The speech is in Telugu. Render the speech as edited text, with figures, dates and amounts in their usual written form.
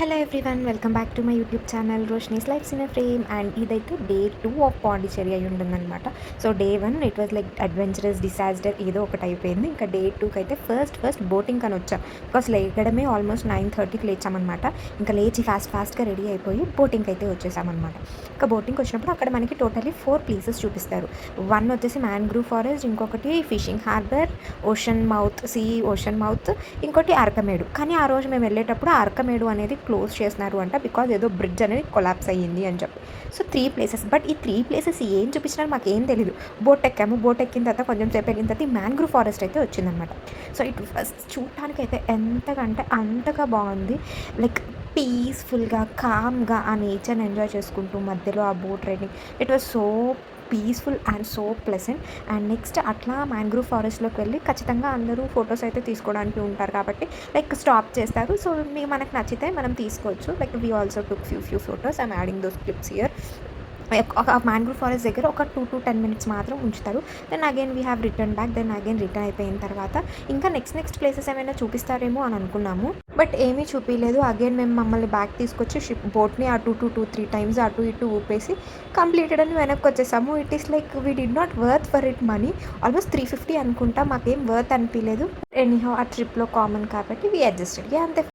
Hello everyone, welcome back to my YouTube channel Roshni's lifes in a frame. And ఇదైతే డే 2 ఆఫ్ పాండిచ్చేరి అయి ఉంటుందన్నమాట. So day 1 it was like adventurous disaster ఏదో ఒకటి అయిపోయింది. ఇంకా డే 2కి అయితే ఫస్ట్ బోటింగ్ అని వచ్చాం. బికాస్ లేగడమే ఆల్మోస్ట్ 9:30కి లేచామన్నమాట. ఇంకా లేచి ఫాస్ట్గా రెడీ అయిపోయి బోటింగ్కి అయితే వచ్చేసామన్నమాట. ఇంకా బోటింగ్కి వచ్చినప్పుడు అక్కడ మనకి టోటలీ 4 ప్లేసెస్ చూపిస్తారు. వన్ వచ్చేసి మ్యాంగ్రూవ్ ఫారెస్ట్, ఇంకొకటి ఫిషింగ్ హార్బర్, ఓషన్ మౌత్, ఇంకోటి అరకమేడు. కానీ ఆ రోజు మేము వెళ్ళేటప్పుడు అరకమేడు అనేది క్లోజ్ చేసినారు అంట, బికాజ్ ఏదో బ్రిడ్జ్ అనేది కొలాప్స్ అయ్యింది అని చెప్పి. సో 3 ప్లేసెస్, బట్ ఈ 3 ప్లేసెస్ ఏం చూపించినారు మాకు ఏం తెలీదు. బోట్ ఎక్కిన తర్వాత కొంచెం సేపు వెళ్ళిన తర్వాత ఈ మ్యాంగ్రూవ్ ఫారెస్ట్ అయితే వచ్చిందనమాట. సో ఇటు ఫస్ట్ చూడటానికి అయితే ఎంతకంటే అంతగా బాగుంది. లైక్ పీస్ఫుల్గా కామ్గా ఆ నేచర్ని ఎంజాయ్ చేసుకుంటూ మధ్యలో ఆ boat riding, it was so peaceful and so pleasant. And next అట్లా మ్యాంగ్రూవ్ ఫారెస్ట్లోకి వెళ్ళి ఖచ్చితంగా అందరూ ఫొటోస్ అయితే తీసుకోవడానికి ఉంటారు కాబట్టి లైక్ స్టాప్ చేస్తారు. సో మనకు నచ్చితే మనం తీసుకోవచ్చు. Like we also took few photos. I'm adding those clips here. ఒక మ్యాంగ్రూవ్ ఫారెస్ట్ దగ్గర ఒక 2 to 10 minutes మాత్రం ఉంచుతారు. Then again we have return back. Return అయిపోయిన తర్వాత ఇంకా నెక్స్ట్ ప్లేసెస్ ఏమైనా చూపిస్తారేమో అని అనుకున్నాము, బట్ ఏమీ చూపించలేదు. అగైన్ మేము మమ్మల్ని బ్యాక్ తీసుకొచ్చి బోట్ని అటు 2-3 times అటు ఇటు ఊపేసి కంప్లీటెడ్ అని వెనక్కి వచ్చేసాము. It is like we did not worth for it money. Almost 350 అనుకుంటా. మాకేం వర్త్ అనిపించలేదు. ఎనీహౌ ఆ ట్రిప్లో కామన్ కాబట్టి వీ అడ్జస్టెడ్. అంతే.